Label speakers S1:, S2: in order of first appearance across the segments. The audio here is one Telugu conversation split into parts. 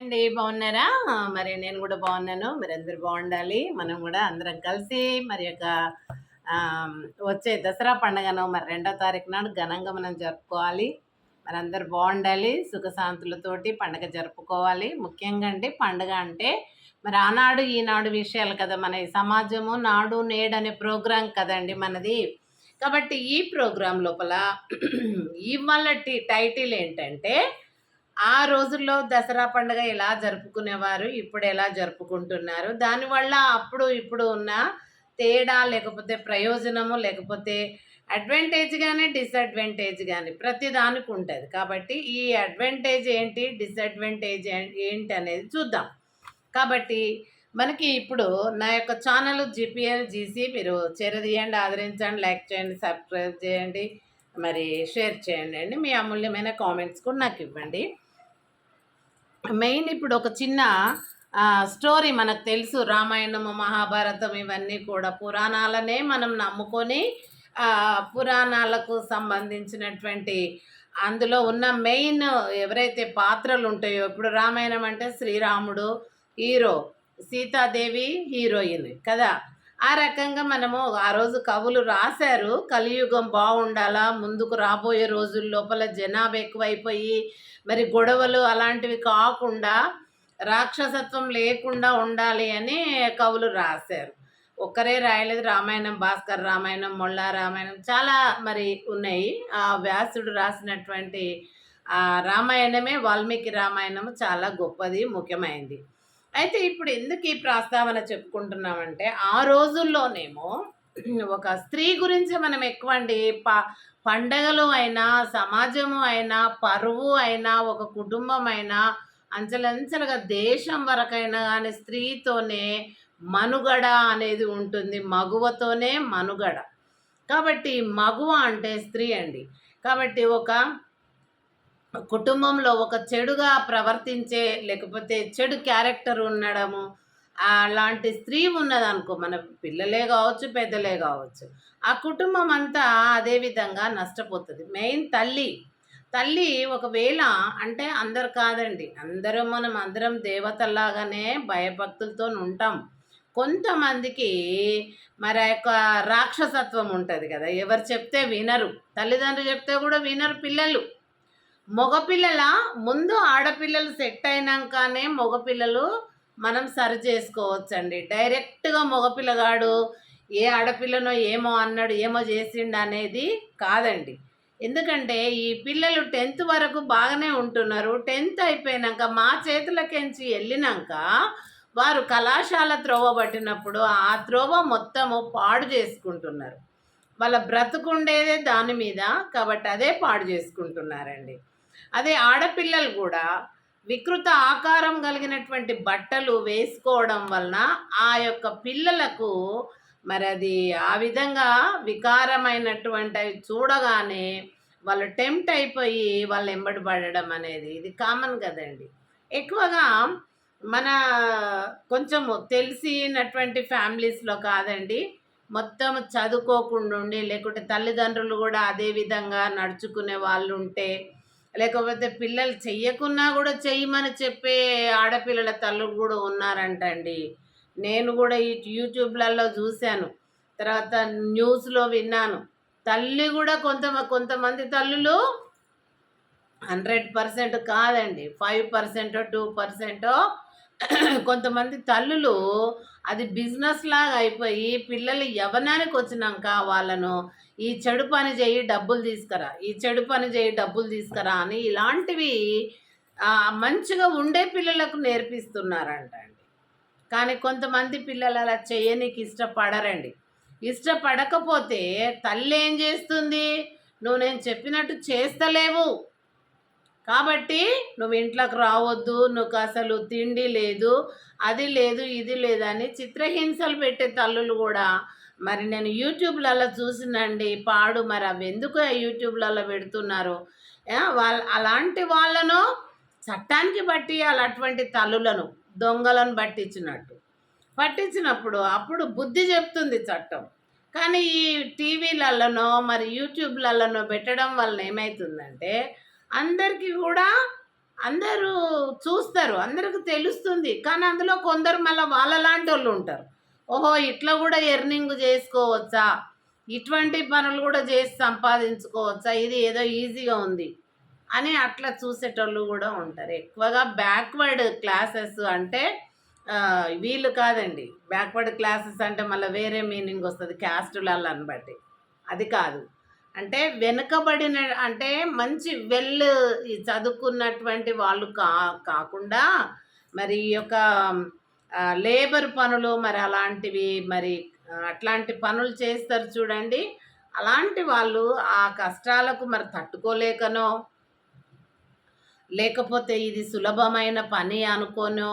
S1: అండి బాగున్నారా? మరి నేను కూడా బాగున్నాను. మీరందరూ బాగుండాలి. మనం కూడా అందరం కలిసి మరి యొక్క ఆహ్, వచ్చే దసరా పండుగను మరి 2వ తారీఖు నాడు ఘనంగా మనం జరుపుకోవాలి. మనందరూ బాగుండాలి. సుఖశాంతులతోటి పండుగ జరుపుకోవాలి. ముఖ్యంగా అండి పండుగ అంటే మరి ఆనాడు, ఈనాడు విషయాలు కదా! మన ఈ సమాజము నాడు, నేడు అనే ప్రోగ్రాం కదండీ మనది. కాబట్టి ఈ ప్రోగ్రాం లోపల ఇవాళటి టైటిల్ ఏంటంటే ఆ రోజుల్లో దసరా పండుగ ఎలా జరుపుకునేవారు? ఇప్పుడు ఎలా జరుపుకుంటున్నారు? దానివల్ల అప్పుడు, ఇప్పుడు ఉన్న తేడా లేకపోతే ప్రయోజనము లేకపోతే అడ్వాంటేజ్ గాని, డిసడ్వాంటేజ్ గాని ప్రతి దానికి ఉంటది. కాబట్టి ఈ అడ్వాంటేజ్ ఏంటి? డిసడ్వాంటేజ్ ఏంటనేది చూద్దాం. కాబట్టి మనకి ఇప్పుడు నా యొక్క ఛానల్ జీపీఎల్ జీసీ మీరు చేరదీయండి, ఆదరించండి, లైక్ చేయండి, సబ్స్క్రైబ్ చేయండి, మరి షేర్ చేయండి అండి. మీ అమూల్యమైన కామెంట్స్ కూడా నాకు ఇవ్వండి. మెయిన్ ఇప్పుడు ఒక చిన్న స్టోరీ మనకు తెలుసు. రామాయణము, మహాభారతం ఇవన్నీ కూడా పురాణాలనే మనం నమ్ముకొని పురాణాలకు సంబంధించినటువంటి అందులో ఉన్న మెయిన్ ఎవరైతే పాత్రలు ఉంటాయో, ఇప్పుడు రామాయణం అంటే శ్రీరాముడు హీరో, సీతాదేవి హీరోయిన్ కదా. ఆ రకంగా మనము ఆ రోజు కవులు రాశారు, కలియుగం బాగుండాలా, ముందుకు రాబోయే రోజుల లోపల జనాభా ఎక్కువైపోయి మరి గొడవలు అలాంటివి కాకుండా రాక్షసత్వం లేకుండా ఉండాలి అని కవులు రాశారు. ఒక్కరే రాయలేదు. రామాయణం, భాస్కర్ రామాయణం, మొళ్ళ రామాయణం చాలా మరి ఉన్నాయి. ఆ వ్యాసుడు రాసినటువంటి రామాయణమే వాల్మీకి రామాయణము చాలా గొప్పది, ముఖ్యమైనది. అయితే ఇప్పుడు ఎందుకు ఈ ప్రస్తావన చెప్పుకుంటున్నామంటే ఆ రోజుల్లోనేమో ఒక స్త్రీ గురించి మనం ఎక్కువ అండి పండగలు అయినా, సమాజము అయినా, పరువు అయినా, ఒక కుటుంబం అయినా, అంచెలంచెలుగా దేశం వరకైనా కానీ స్త్రీతోనే మనుగడ అనేది ఉంటుంది. మగువతోనే మనుగడ. కాబట్టి మగువ అంటే స్త్రీ అండి. కాబట్టి ఒక కుటుంబంలో ఒక చెడుగా ప్రవర్తించే లేకపోతే చెడు క్యారెక్టర్ ఉండడము అలాంటి స్త్రీ ఉన్నదనుకో, మన పిల్లలే కావచ్చు, పెద్దలే కావచ్చు, ఆ కుటుంబం అంతా అదే విధంగా నష్టపోతుంది. మెయిన్ తల్లి. తల్లి ఒకవేళ అంటే అందరు కాదండి, మనం అందరం దేవతల్లాగానే భయభక్తులతో ఉంటాం. కొంతమందికి మరి ఆ యొక్క రాక్షసత్వం ఉంటుంది కదా, ఎవరు చెప్తే వినరు. తల్లిదండ్రులు చెప్తే కూడా వినరు పిల్లలు. మగపిల్లల ముందు ఆడపిల్లలు సెట్ అయినాకనే మగపిల్లలు మనం సరి చేసుకోవచ్చండి. డైరెక్ట్గా మగపిల్లగాడు ఏ ఆడపిల్లనో ఏమో అన్నాడు, ఏమో చేసిండు అనేది కాదండి. ఎందుకంటే ఈ పిల్లలు 10th వరకు బాగానే ఉంటున్నారు. 10th అయిపోయినాక మా చేతులకెంచి వెళ్ళినాక వారు కళాశాల త్రోవ పట్టినప్పుడు ఆ త్రోవ మొత్తము పాడు చేసుకుంటున్నారు. వాళ్ళ బ్రతుకుండేదే దాని మీద, కాబట్టి అదే పాడు చేసుకుంటున్నారండి. అదే ఆడపిల్లలు కూడా వికృత ఆకారం కలిగినటువంటి బట్టలు వేసుకోవడం వలన ఆ యొక్క పిల్లలకు మరి అది ఆ విధంగా వికారమైనటువంటి అవి చూడగానే వాళ్ళు టెంప్ట్ అయిపోయి వాళ్ళు ఎంబడి పడడం అనేది ఇది కామన్ కదండి. ఎక్కువగా మన కొంచెం తెలిసినటువంటి ఫ్యామిలీస్లో కాదండి, మొత్తం చదువుకోకుండా ఉండి లేకుంటే తల్లిదండ్రులు కూడా అదే విధంగా నడుచుకునే వాళ్ళు ఉంటే, లేకపోతే పిల్లలు చెయ్యకున్నా కూడా చెయ్యమని చెప్పే ఆడపిల్లల తల్లులు కూడా ఉన్నారంటండి. నేను కూడా ఈ యూట్యూబ్లలో చూశాను, తర్వాత న్యూస్లో విన్నాను. తల్లి కూడా కొంతమంది తల్లులు 100% కాదండి, 5% 2% కొంతమంది తల్లులు అది బిజినెస్ లాగా అయిపోయి పిల్లలు యవ్వనానికి వచ్చినాక వాళ్ళను ఈ చెడు పని చేయి డబ్బులు తీసుకురా, ఈ చెడు పని చేయి డబ్బులు తీసుకురా అని ఇలాంటివి మంచిగా ఉండే పిల్లలకు నేర్పిస్తున్నారంట అండి. కానీ కొంతమంది పిల్లలు అలా చేయనీకి ఇష్టపడరండి. ఇష్టపడకపోతే తల్లి ఏం చేస్తుంది, నువ్వు నేను చెప్పినట్టు చేస్తలేవు కాబట్టి నువ్వు ఇంట్లోకి రావద్దు, నువ్వు అసలు తిండి లేదు, అది లేదు, ఇది లేదని చిత్రహింసలు పెట్టే తల్లులు కూడా మరి నేను యూట్యూబ్లలో చూసినండి. పాడు మరి అవి ఎందుకు యూట్యూబ్లలో పెడుతున్నారు? అలాంటి వాళ్ళను చట్టానికి బట్టి అటువంటి తల్లులను దొంగలను పట్టించినప్పుడు అప్పుడు బుద్ధి చెప్తుంది చట్టం. కానీ ఈ టీవీలలోనో మరి యూట్యూబ్లలోనో పెట్టడం వలన ఏమవుతుందంటే అందరికీ కూడా అందరూ చూస్తారు, అందరికి తెలుస్తుంది. కానీ అందులో కొందరు మళ్ళీ వాళ్ళలాంటి వాళ్ళు ఉంటారు. ఓహో! ఇట్లా కూడా ఎర్నింగ్ చేసుకోవచ్చా, ఇటువంటి పనులు కూడా చేసి సంపాదించుకోవచ్చా, ఇది ఏదో ఈజీగా ఉంది అని అట్లా చూసేటోళ్ళు కూడా ఉంటారు. ఎక్కువగా బ్యాక్వర్డ్ క్లాసెస్ అంటే వీళ్ళు కాదండి. బ్యాక్వర్డ్ క్లాసెస్ అంటే మళ్ళీ వేరే మీనింగ్ వస్తుంది క్యాస్టులని బట్టి. అది కాదు. అంటే వెనుకబడిన అంటే మంచి చదువుకున్నటువంటి వాళ్ళు కాకుండా మరి ఈ యొక్క లేబర్ పనులు మరి అలాంటివి మరి అట్లాంటి పనులు చేస్తారు చూడండి. అలాంటి వాళ్ళు ఆ కష్టాలకు మరి తట్టుకోలేకనో, లేకపోతే ఇది సులభమైన పని అనుకోనో,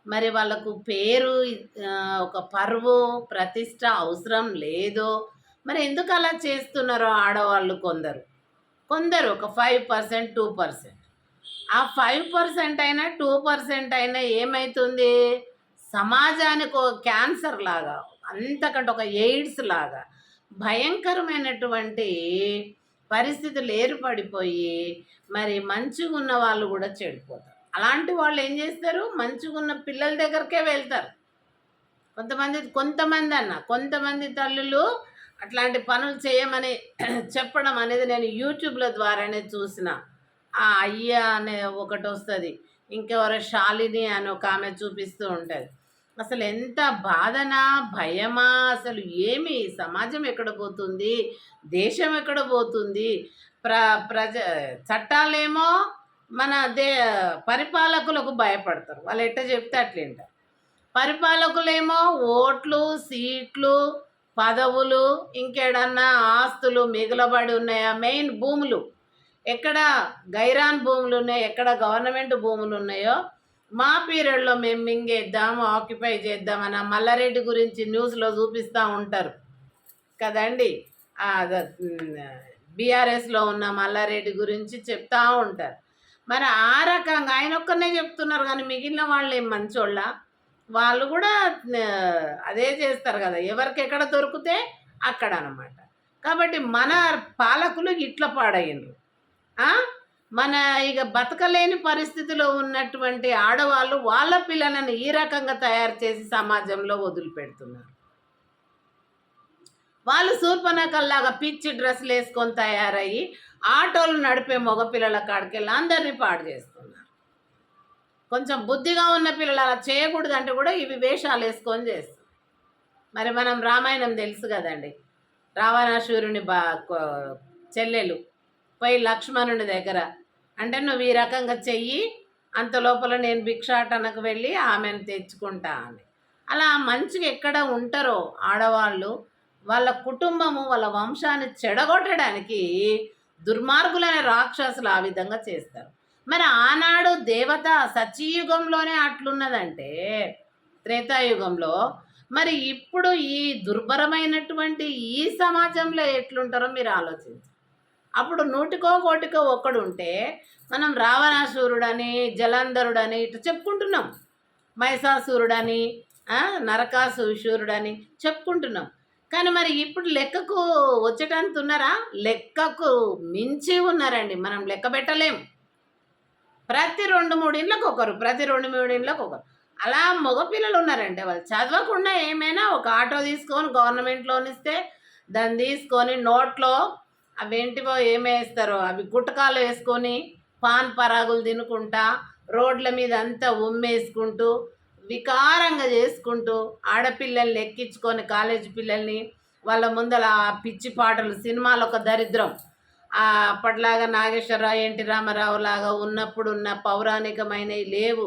S1: మరి వాళ్ళకు పేరు ఒక పరువు ప్రతిష్ట అవసరం లేదో, మరి ఎందుకు అలా చేస్తున్నారో ఆడవాళ్ళు కొందరు కొందరు ఒక 5% 2%. ఆ 5% అయినా 2% అయినా ఏమవుతుంది, సమాజానికి ఒక క్యాన్సర్ లాగా, అంతకంటే ఒక ఎయిడ్స్ లాగా భయంకరమైనటువంటి పరిస్థితులు ఏర్పడిపోయి మరి మంచిగా ఉన్న వాళ్ళు కూడా చెడిపోతారు. అలాంటి వాళ్ళు ఏం చేస్తారు, మంచిగా ఉన్న పిల్లల దగ్గరకే వెళ్తారు. కొంతమంది తల్లులు అట్లాంటి పనులు చేయమని చెప్పడం అనేది నేను యూట్యూబ్ల ద్వారానే చూసిన. ఆ అయ్య అనే ఒకటి వస్తుంది, ఇంకెవరో శాలిని అని ఒక ఆమె చూపిస్తూ ఉంటుంది. అసలు ఎంత బాధనా భయమా, అసలు ఏమి సమాజం ఎక్కడ పోతుంది, దేశం ఎక్కడ పోతుంది. ప్రజ చట్టాలేమో మన పరిపాలకులకు భయపడతారు, వాళ్ళు ఎట్ట చెప్తే అట్లేంటారు. పరిపాలకులేమో ఓట్లు, సీట్లు, పదవులు, ఇంకేడన్నా ఆస్తులు మిగలబడి ఉన్నాయా, మెయిన్ భూములు ఎక్కడ గైరాన్ భూములు ఉన్నాయో, ఎక్కడ గవర్నమెంట్ భూములు ఉన్నాయో మా పీరియడ్లో మేము మింగేద్దాం, ఆక్యుపై చేద్దామని మల్లారెడ్డి గురించి న్యూస్లో చూపిస్తూ ఉంటారు కదండి. బీఆర్ఎస్లో ఉన్న మల్లారెడ్డి గురించి చెప్తూ ఉంటారు. మరి ఆ రకంగా ఆయన ఒక్కనే చెప్తున్నారు, కానీ మిగిలిన వాళ్ళు ఏం మంచోళ్ళ, వాళ్ళు కూడా అదే చేస్తారు కదా, ఎవరికి ఎక్కడ దొరికితే అక్కడ అన్నమాట. కాబట్టి మన పాలకులు ఇట్లా పాడయ్యారు. మన ఇక బతకలేని పరిస్థితిలో ఉన్నటువంటి ఆడవాళ్ళు వాళ్ళ పిల్లలను ఈ రకంగా తయారు చేసి సమాజంలో వదిలిపెడుతున్నారు. వాళ్ళు శూర్పణఖలాగా పిచ్చి డ్రెస్సులు వేసుకొని తయారయ్యి ఆటోలు నడిపే మగపిల్లల కాడికెళ్ళి అందరినీ పాడు చేస్తున్నారు. కొంచెం బుద్ధిగా ఉన్న పిల్లలు అలా చేయకూడదు అంటే కూడా ఇవి వేషాలు వేసుకొని చేస్తారు. మరి మనం రామాయణం తెలుసు కదండి, రావణాసురుని చెల్లెలు పోయి లక్ష్మణుని దగ్గర అంటే నువ్వు ఈ రకంగా చెయ్యి, అంత లోపల నేను భిక్షాటనకు వెళ్ళి ఆమెను తెచ్చుకుంటా అని. అలా మంచిగా ఎక్కడ ఉంటారో ఆడవాళ్ళు, వాళ్ళ కుటుంబము వాళ్ళ వంశాన్ని చెడగొట్టడానికి దుర్మార్గులైన రాక్షసులు ఆ విధంగా చేస్తారు. మరి ఆనాడు దేవత సత్యయుగంలోనే అట్లున్నదంటే త్రేతాయుగంలో, మరి ఇప్పుడు ఈ దుర్భరమైనటువంటి ఈ సమాజంలో ఎట్లుంటారో మీరు ఆలోచించండి. అప్పుడు 100కో 100కో ఒక్కడు ఉంటే మనం రావణాసురుడని, జలంధరుడని ఇట్లా చెప్పుకుంటున్నాం, మహిషాసురుడని, నరకాసురుడని చెప్పుకుంటున్నాం. కానీ మరి ఇప్పుడు లెక్కకు వచ్చేటంత ఉన్నారా? లెక్కకు మించి ఉన్నారండి, మనం లెక్క పెట్టలేం. ప్రతి 2-3 ఇండ్లకు ఒకరు, ప్రతి 2-3 ఇండ్లకు ఒకరు. అలా మగపిల్లలు ఉన్నారంటే వాళ్ళు చదవకుండా ఏమైనా ఒక ఆటో తీసుకొని గవర్నమెంట్ లోన్ ఇస్తే దాన్ని తీసుకొని నోట్లో అవేంటివో ఏమేస్తారో అవి గుట్టకాలు వేసుకొని పాన్ పరాగులు తినుకుంటా రోడ్ల మీద అంతా ఉమ్మేసుకుంటూ వికారంగా చేసుకుంటూ ఆడపిల్లల్ని ఎక్కించుకొని కాలేజీ పిల్లల్ని వాళ్ళ ముందల పిచ్చి పాటలు, సినిమాలు ఒక దరిద్రం. అప్పట్లాగా నాగేశ్వరరావు, ఎన్టీ రామారావు లాగా ఉన్నప్పుడు ఉన్న పౌరాణికమైనవి లేవు.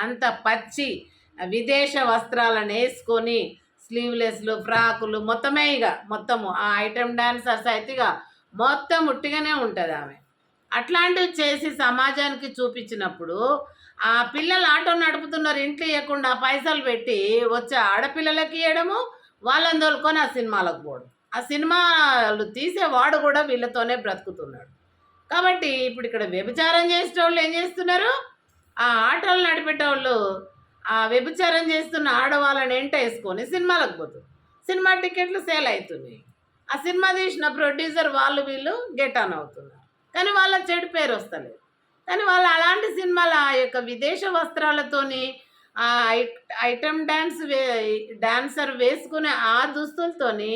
S1: అంత పచ్చి విదేశ వస్త్రాలను వేసుకొని స్లీవ్లెస్లు, ఫ్రాకులు, మొత్తమే ఇక మొత్తము ఆ ఐటమ్ డాన్సర్స్ అయితే ఇక మొత్తం ఉట్టిగానే ఉంటుంది ఆమె. అట్లాంటివి చేసి సమాజానికి చూపించినప్పుడు ఆ పిల్లలు ఆటో నడుపుతున్నారు, ఇంట్లో ఇవ్వకుండా పైసలు పెట్టి వచ్చే ఆడపిల్లలకి ఇవ్వడము, వాళ్ళని తోలుకొని ఆ సినిమాలకు పోవడం. ఆ సినిమాలు తీసేవాడు కూడా వీళ్ళతోనే బ్రతుకుతున్నాడు. కాబట్టి ఇప్పుడు ఇక్కడ వ్యభిచారం చేసేటోళ్ళు ఏం చేస్తున్నారు, ఆ ఆటోలు నడిపేటోళ్ళు ఆ వ్యభిచారం చేస్తున్న ఆడవాళ్ళని ఎంట వేసుకొని సినిమాలకు పోతుంది. సినిమా టికెట్లు సేల్ అవుతున్నాయి. ఆ సినిమా తీసిన ప్రొడ్యూసర్ వాళ్ళు వీళ్ళు గెట్ ఆన్ అవుతున్నారు, కానీ వాళ్ళ చెడు పేరు వస్తలేదు. కానీ వాళ్ళు అలాంటి సినిమాలు ఆ యొక్క విదేశ వస్త్రాలతోని ఆ ఐటమ్ డాన్సర్ వేసుకునే ఆ దుస్తులతోని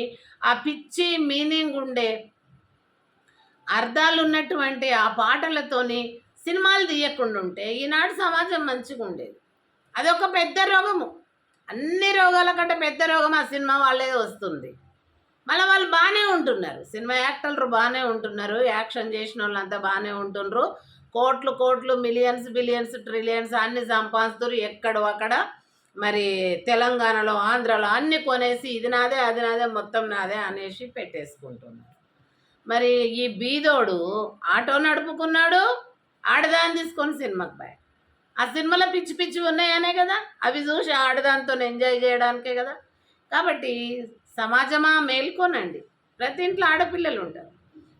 S1: ఆ పిచ్చి మీనింగ్ ఉండే అర్థాలు ఉన్నటువంటి ఆ పాటలతోని సినిమాలు తీయకుండా ఉంటే ఈనాడు సమాజం మంచిగా ఉండేది. అదొక పెద్ద రోగము. అన్ని రోగాల కంటే పెద్ద రోగం ఆ సినిమా వాళ్ళే వస్తుంది. మళ్ళీ వాళ్ళు బాగానే ఉంటున్నారు, సినిమా యాక్టర్లు బాగానే ఉంటున్నారు, యాక్షన్ చేసిన వాళ్ళంతా బాగానే ఉంటున్నారు, కోట్లు కోట్లు మిలియన్స్ బిలియన్స్ ట్రిలియన్స్ అన్ని సంపాదిస్తారు. అక్కడ మరి తెలంగాణలో ఆంధ్రాలో అన్ని కొనేసి ఇది నాదే అది నాదే మొత్తం నాదే అనేసి పెట్టేసుకుంటున్నారు. మరి ఈ బీదోడు ఆటో నడుపుకున్నాడు, ఆడదాన్ని తీసుకొని సినిమాకి పోయాడు. ఆ సినిమాలో పిచ్చి పిచ్చి ఉన్నాయనే కదా, అవి చూసి ఆడదాంతో ఎంజాయ్ చేయడానికే కదా. కాబట్టి సమాజమా మేల్కోనండి. ప్రతి ఇంట్లో ఆడపిల్లలు ఉంటారు,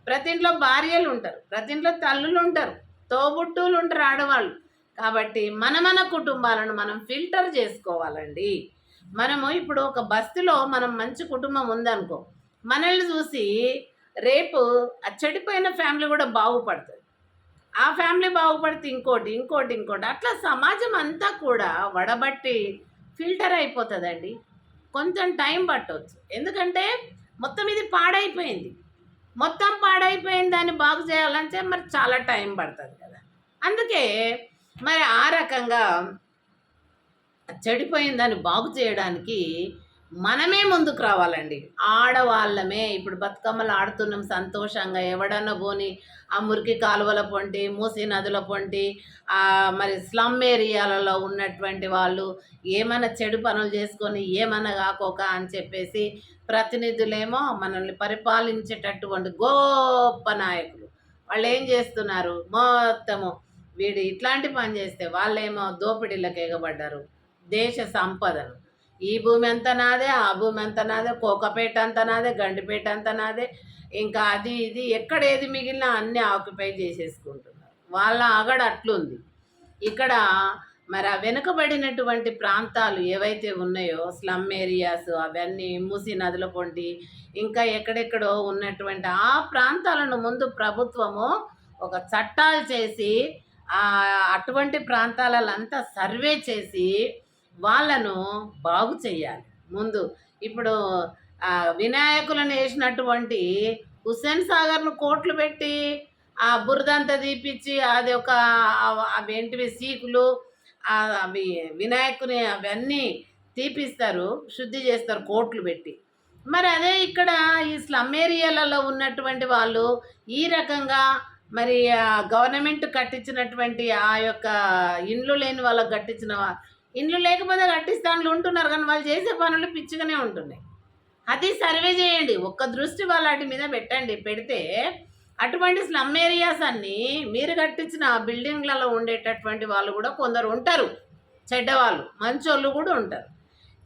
S1: ప్రతి ఇంట్లో భార్యలు ఉంటారు, ప్రతి ఇంట్లో తల్లులు ఉంటారు, తోబుట్టువులు ఉంటారు ఆడవాళ్ళు. కాబట్టి మన కుటుంబాలను మనం ఫిల్టర్ చేసుకోవాలండి. మనము ఇప్పుడు ఒక బస్తీలో మనం మంచి కుటుంబం ఉందనుకో, మనల్ని చూసి రేపు ఆ చెడిపోయిన ఫ్యామిలీ కూడా బాగుపడుతుంది. ఆ ఫ్యామిలీ బాగుపడితే ఇంకోటి ఇంకోటి ఇంకోటి అట్లా సమాజం అంతా కూడా వడబట్టి ఫిల్టర్ అయిపోతుందండి. కొంచెం టైం పట్టవచ్చు, ఎందుకంటే మొత్తం ఇది పాడైపోయింది. మొత్తం పాడైపోయిన దాన్ని బాగు చేయాలంటే మరి చాలా టైం పడుతుంది కదా. అందుకే మరి ఆ రకంగా చెడిపోయిన దాన్ని బాగు చేయడానికి మనమే ముందుకు రావాలండి. ఆడవాళ్ళమే ఇప్పుడు బతుకమ్మలు ఆడుతున్నాం సంతోషంగా, ఎవడన్నా పోని ఆ మురికి కాలువల పొంటి మూసీ నదుల పొంటి మరి స్లమ్ ఏరియాలలో ఉన్నటువంటి వాళ్ళు ఏమైనా చెడు పనులు చేసుకొని ఏమైనా కాకోక అని చెప్పేసి ప్రతినిధులేమో మనల్ని పరిపాలించేటటువంటి గొప్ప నాయకులు వాళ్ళు ఏం చేస్తున్నారు, మొత్తము వీడు ఇట్లాంటి పని చేస్తే వాళ్ళేమో దోపిడీలకు ఎగబడ్డారు దేశ సంపదను. ఈ భూమి అంతా నాదే, ఆ భూమి అంతా నాదే, కోకపేట అంతా నాదే, గండిపేట అంతా నాదే, ఇంకా అది ఇది ఎక్కడ ఏది మిగిలినా అన్నీ ఆక్యుపై చేసేసుకుంటున్నారు. వాళ్ళ ఆగడ అట్లుంది. ఇక్కడ మరి ఆ వెనుకబడినటువంటి ప్రాంతాలు ఏవైతే ఉన్నాయో స్లమ్ ఏరియాస్ అవన్నీ మూసీ నదుల పొంటి ఇంకా ఎక్కడెక్కడో ఉన్నటువంటి ఆ ప్రాంతాలను ముందు ప్రభుత్వము ఒక చట్టాలు చేసి అటువంటి ప్రాంతాలంతా సర్వే చేసి వాళ్ళను బాగు చేయాలి ముందు. ఇప్పుడు వినాయకులను వేసినటువంటి హుస్సేన్ సాగర్ను కోట్లు పెట్టి ఆ బురదంతా తీపిచ్చి అది ఒక అవేంటివి సీకులు అవి వినాయకుని అవన్నీ తీపిస్తారు, శుద్ధి చేస్తారు కోట్లు పెట్టి. మరి అదే ఇక్కడ ఈ స్లమ్ ఏరియాలలో ఉన్నటువంటి వాళ్ళు ఈ రకంగా మరి గవర్నమెంట్ కట్టించినటువంటి ఆ యొక్క ఇండ్లు లేని వాళ్ళకు కట్టించిన ఇండ్లు లేకపోతే కట్టిస్తాన్లు ఉంటున్నారు, కానీ వాళ్ళు చేసే పనులు పిచ్చిగానే ఉంటున్నాయి. అది సర్వే చేయండి, ఒక్క దృష్టి వాళ్ళటి మీద పెట్టండి. పెడితే అటువంటి స్లమ్ ఏరియాస్ అన్నీ మీరు కట్టించిన బిల్డింగ్లలో ఉండేటటువంటి వాళ్ళు కూడా కొందరు ఉంటారు, చెడ్డవాళ్ళు, మంచోళ్ళు కూడా ఉంటారు.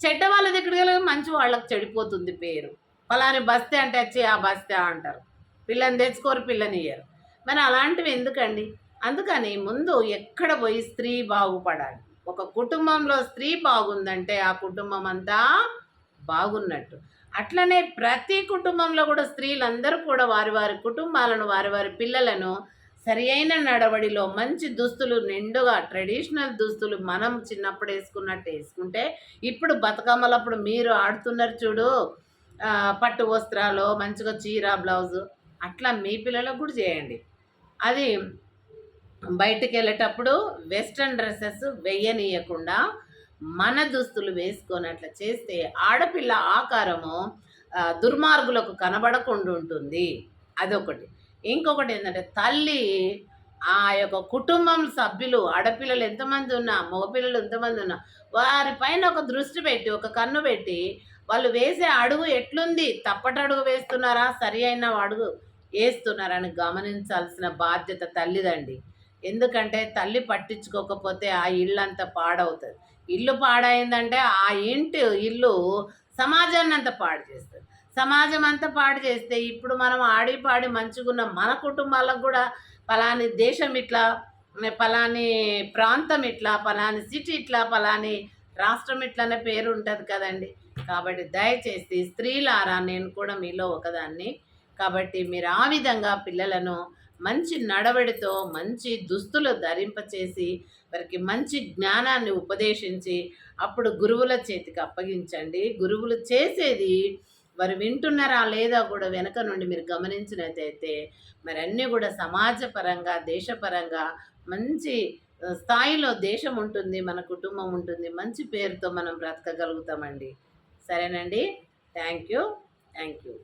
S1: చెడ్డవాళ్ళ దగ్గరికి వెళ్ళి మంచి వాళ్ళకి చెడిపోతుంది పేరు. ఫలాని బస్తే అంటే వచ్చి ఆ బస్తే అంటారు, పిల్లని తెచ్చుకోరు, పిల్లని ఇయ్యరు. మరి అలాంటివి ఎందుకండి? అందుకని ముందు ఎక్కడ పోయి స్త్రీ బాగుపడాలి. ఒక కుటుంబంలో స్త్రీ బాగుందంటే ఆ కుటుంబం అంతా బాగున్నట్టు. అట్లనే ప్రతి కుటుంబంలో కూడా స్త్రీలందరూ కూడా వారి వారి కుటుంబాలను వారి వారి పిల్లలను సరి అయిన నడవడిలో మంచి దుస్తులు నిండుగా ట్రెడిషనల్ దుస్తులు మనం చిన్నప్పుడు వేసుకున్నట్టు వేసుకుంటే, ఇప్పుడు బతుకమ్మలప్పుడు మీరు ఆడుతున్నారు చూడు పట్టు వస్త్రాలు మంచిగా చీర బ్లౌజు, అట్లా మీ పిల్లలకు కూడా చేయండి. అది బయటికి వెళ్ళేటప్పుడు వెస్ట్రన్ డ్రెస్సెస్ వెయ్యనీయకుండా మన దుస్తులు వేసుకొని అట్లా చేస్తే ఆడపిల్ల ఆకారము దుర్మార్గులకు కనబడకుండా ఉంటుంది. అదొకటి. ఇంకొకటి ఏంటంటే తల్లి ఆ యొక్క కుటుంబం సభ్యులు ఆడపిల్లలు ఎంతమంది ఉన్నా మగపిల్లలు ఎంతమంది ఉన్నా వారిపైన ఒక దృష్టి పెట్టి ఒక కన్ను పెట్టి వాళ్ళు వేసే అడుగు ఎట్లుంది, తప్పటడుగు వేస్తున్నారా సరి అయిన అడుగు వేస్తున్నారని గమనించాల్సిన బాధ్యత తల్లిదండి. ఎందుకంటే తల్లి పట్టించుకోకపోతే ఆ ఇల్లంతా పాడవుతుంది. ఇల్లు పాడైందంటే ఆ ఇల్లు సమాజాన్ని అంతా పాడు చేస్తుంది. సమాజం అంతా పాడు చేస్తే ఇప్పుడు మనం ఆడి పాడి మంచిగున్న మన కుటుంబాలకు కూడా పలాని దేశం ఇట్లా, పలాని ప్రాంతం ఇట్లా, పలాని సిటీ ఇట్లా, పలాని రాష్ట్రం ఇట్లా అనే పేరు ఉంటుంది కదండి. కాబట్టి దయచేసి స్త్రీలారా, నేను కూడా మీలో ఒకదాన్ని, కాబట్టి మీరు ఆ విధంగా పిల్లలను మంచి నడవడితో మంచి దుస్తులు ధరింపచేసి వారికి మంచి జ్ఞానాన్ని ఉపదేశించి అప్పుడు గురువుల చేతికి అప్పగించండి. గురువులు చేసేది వారు వింటున్నారా లేదా కూడా వెనక నుండి మీరు గమనించినట్టయితే మరి అన్నీ కూడా సమాజపరంగా దేశపరంగా మంచి స్థాయిలో దేశం ఉంటుంది, మన కుటుంబం ఉంటుంది, మంచి పేరుతో మనం బ్రతకగలుగుతామండి. సరేనండి. Thank you. Thank you.